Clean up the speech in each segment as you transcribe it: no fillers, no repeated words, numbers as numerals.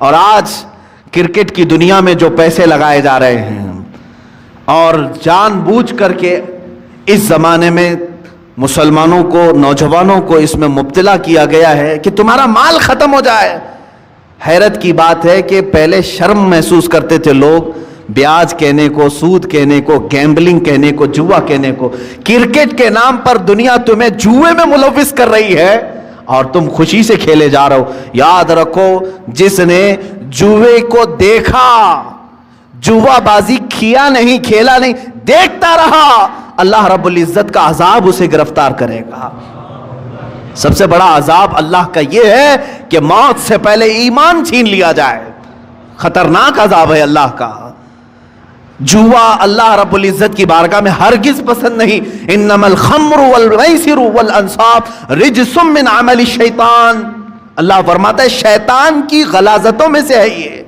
اور آج کرکٹ کی دنیا میں جو پیسے لگائے جا رہے ہیں اور جان بوجھ کر کے اس زمانے میں مسلمانوں کو، نوجوانوں کو اس میں مبتلا کیا گیا ہے کہ تمہارا مال ختم ہو جائے۔ حیرت کی بات ہے کہ پہلے شرم محسوس کرتے تھے لوگ بیاج کہنے کو، سود کہنے کو، گیمبلنگ کہنے کو، جوا کہنے کو۔ کرکٹ کے نام پر دنیا تمہیں جوئے میں ملوث کر رہی ہے اور تم خوشی سے کھیلے جا رہے ہو۔ یاد رکھو، جس نے جوئے کو دیکھا، جوا بازی کیا نہیں، کھیلا نہیں، دیکھتا رہا، اللہ رب العزت کا عذاب اسے گرفتار کرے گا۔ سب سے بڑا عذاب اللہ کا یہ ہے کہ موت سے پہلے ایمان چھین لیا جائے۔ خطرناک عذاب ہے اللہ کا۔ جوا اللہ رب العزت کی بارگاہ میں ہرگز پسند نہیں۔ انما الخمر والمیسر والانصاب رجس من عمل الشیطان، اللہ فرماتا ہے شیطان کی غلاظتوں میں سے ہے یہ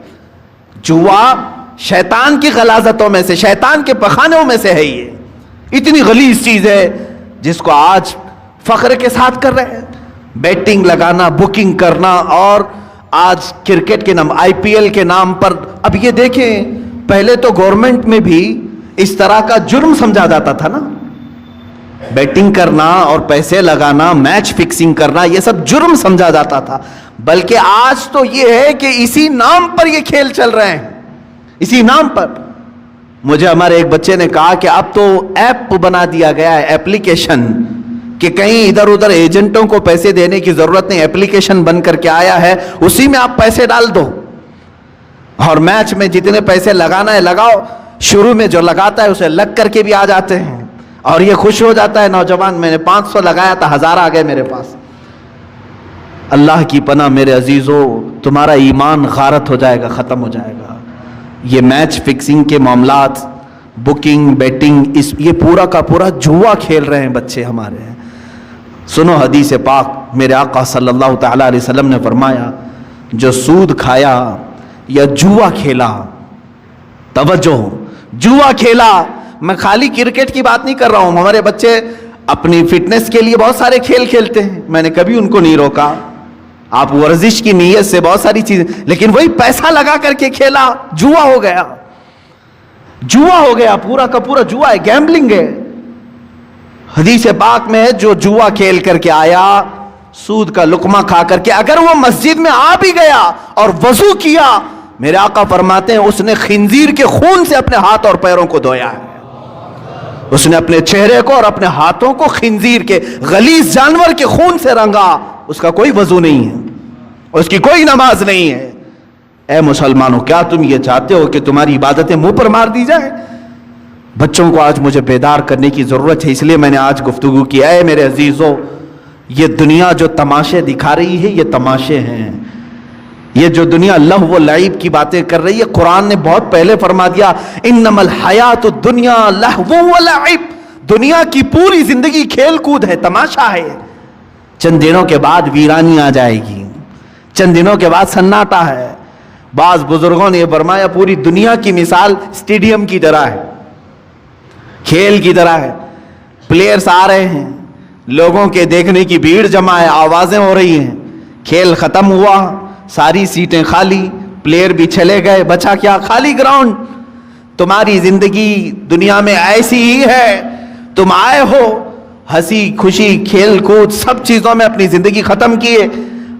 جوا، شیطان کی غلاظتوں میں سے، شیطان کے پخانوں میں سے ہے یہ۔ اتنی غلیظ چیز ہے جس کو آج فخر کے ساتھ کر رہے ہیں، بیٹنگ لگانا، بکنگ کرنا، اور آج کرکٹ کے نام، آئی پی ایل کے نام پر۔ اب یہ دیکھیں، پہلے تو گورنمنٹ میں بھی اس طرح کا جرم سمجھا جاتا تھا نا، بیٹنگ کرنا اور پیسے لگانا، میچ فکسنگ کرنا، یہ سب جرم سمجھا جاتا تھا، بلکہ آج تو یہ ہے کہ اسی نام پر یہ کھیل چل رہے ہیں، اسی نام پر۔ مجھے ہمارے ایک بچے نے کہا کہ اب تو ایپ بنا دیا گیا ہے، ایپلیکیشن، کہ کہیں ادھر ادھر ایجنٹوں کو پیسے دینے کی ضرورت نہیں، ایپلیکیشن بن کر کے آیا ہے، اسی میں آپ پیسے ڈال دو اور میچ میں جتنے پیسے لگانا ہے لگاؤ۔ شروع میں جو لگاتا ہے اسے لگ کر کے بھی آ جاتے ہیں اور یہ خوش ہو جاتا ہے نوجوان، میں نے 500 لگایا تھا، 1000 آ گئے میرے پاس۔ اللہ کی پناہ میرے عزیزو، تمہارا ایمان غارت ہو جائے گا، ختم ہو جائے گا۔ یہ میچ فکسنگ کے معاملات، بکنگ، بیٹنگ، یہ پورا کا پورا جوا کھیل رہے ہیں بچے ہمارے ہیں۔ سنو حدیث پاک، میرے آقا صلی اللہ تعالیٰ علیہ وسلم نے فرمایا، جو سود کھایا یا جوا کھیلا، توجہ، جوا کھیلا، میں خالی کرکٹ کی بات نہیں کر رہا ہوں، ہمارے بچے اپنی فٹنس کے لیے بہت سارے کھیل کھیلتے ہیں، میں نے کبھی ان کو نہیں روکا، آپ ورزش کی نیت سے بہت ساری چیزیں، لیکن وہی پیسہ لگا کر کے کھیلا، جوا ہو گیا، جوا ہو گیا، پورا کا پورا جوا ہے، گیمبلنگ ہے۔ حدیث پاک میں ہے، جو جوا کھیل کر کے آیا، سود کا لقمہ کھا کر کے، اگر وہ مسجد میں آ بھی گیا اور وضو کیا، میرے آقا فرماتے ہیں اس نے خنزیر کے خون سے اپنے ہاتھ اور پیروں کو دھویا ہے، اس نے اپنے چہرے کو اور اپنے ہاتھوں کو خنزیر کے غلیظ جانور کے خون سے رنگا، اس کا کوئی وضو نہیں ہے، اس کی کوئی نماز نہیں ہے۔ اے مسلمانوں، کیا تم یہ چاہتے ہو کہ تمہاری عبادتیں منہ پر مار دی جائیں؟ بچوں کو آج مجھے بیدار کرنے کی ضرورت ہے، اس لیے میں نے آج گفتگو کی۔ اے میرے عزیزو، یہ دنیا جو تماشے دکھا رہی ہے، یہ تماشے ہیں۔ یہ جو دنیا لہو و لعب کی باتیں کر رہی ہے، قرآن نے بہت پہلے فرما دیا، انما الحیات الدنیا لہو و لعب، دنیا کی پوری زندگی کھیل کود ہے، تماشا ہے۔ چند دنوں کے بعد ویرانی آ جائے گی، چند دنوں کے بعد سناٹا ہے۔ بعض بزرگوں نے یہ فرمایا، پوری دنیا کی مثال اسٹیڈیم کی طرح ہے، کھیل کی طرح ہے، پلیئرز آ رہے ہیں، لوگوں کے دیکھنے کی بھیڑ جمع ہے، آوازیں ہو رہی ہیں، کھیل ختم ہوا، ساری سیٹیں خالی، پلیئر بھی چلے گئے، بچا کیا؟ خالی گراؤنڈ۔ تمہاری زندگی دنیا میں ایسی ہی ہے، تم آئے ہو ہنسی خوشی کھیل کود سب چیزوں میں اپنی زندگی ختم کیے،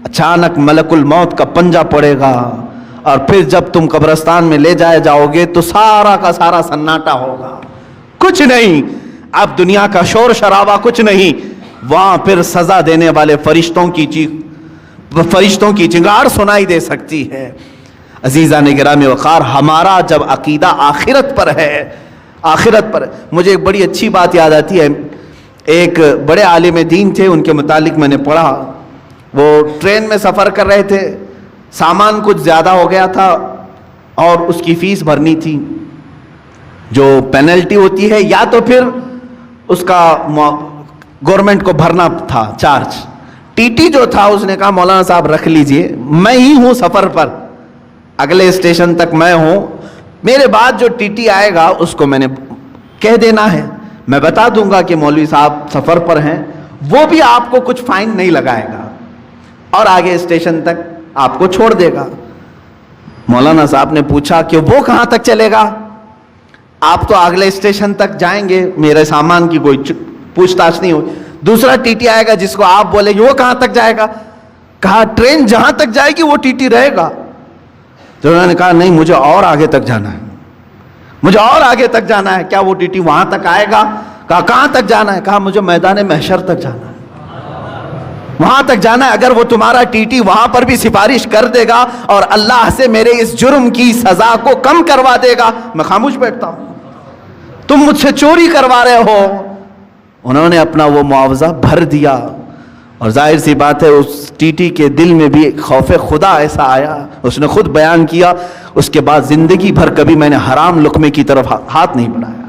اچانک ملک الموت کا پنجہ پڑے گا، اور پھر جب تم قبرستان میں لے جائے جاؤ گے تو سارا کا سارا سناٹا ہوگا، کچھ نہیں، اب دنیا کا شور شرابہ کچھ نہیں، وہاں پھر سزا دینے والے فرشتوں کی چنگار سنائی دے سکتی ہے۔ عزیزان گرامی وقار، ہمارا جب عقیدہ آخرت پر ہے، آخرت پر، مجھے ایک بڑی اچھی بات یاد آتی ہے، ایک بڑے عالم دین تھے، ان کے متعلق میں نے پڑھا، وہ ٹرین میں سفر کر رہے تھے، سامان کچھ زیادہ ہو گیا تھا اور اس کی فیس بھرنی تھی، جو پینلٹی ہوتی ہے، یا تو پھر اس کا گورنمنٹ کو بھرنا تھا چارج۔ ٹی ٹی جو تھا اس نے کہا مولانا صاحب رکھ لیجئے، میں ہی ہوں سفر پر، اگلے اسٹیشن تک میں ہوں، میرے بعد جو ٹی ٹی آئے گا اس کو میں نے کہہ دینا ہے، میں بتا دوں گا کہ مولوی صاحب سفر پر ہیں، وہ بھی آپ کو کچھ فائن نہیں لگائے گا اور آگے اسٹیشن تک آپ کو چھوڑ دے گا۔ مولانا صاحب نے پوچھا کہ وہ کہاں تک چلے گا؟ آپ تو اگلے اسٹیشن تک جائیں گے، میرے سامان کی کوئی پوچھ تاچھ نہیں ہوئی. دوسرا ٹی ٹی آئے گا جس کو آپ بولیں گے وہ کہاں تک جائے گا؟ کہا ٹرین جہاں تک جائے گی وہ ٹی ٹی رہے گا. تو انہوں نے کہا نہیں، مجھے اور آگے تک جانا ہے، مجھے اور آگے تک جانا ہے. کیا وہ ٹی ٹی وہاں تک آئے گا؟ کہا کہاں تک جانا ہے؟ کہا مجھے میدان محشر تک جانا ہے، وہاں تک جانا ہے. اگر وہ تمہارا ٹی ٹی وہاں پر بھی سفارش کر دے گا اور اللہ سے میرے اس جرم کی سزا کو کم کروا دے گا، میں خاموش بیٹھتا ہوں. تم مجھ سے چوری کروا رہے ہو. انہوں نے اپنا وہ معاوضہ بھر دیا، اور ظاہر سی بات ہے اس ٹی ٹی کے دل میں بھی خوف خدا ایسا آیا. اس نے خود بیان کیا، اس کے بعد زندگی بھر کبھی میں نے حرام لقمے کی طرف ہاتھ نہیں بڑھایا.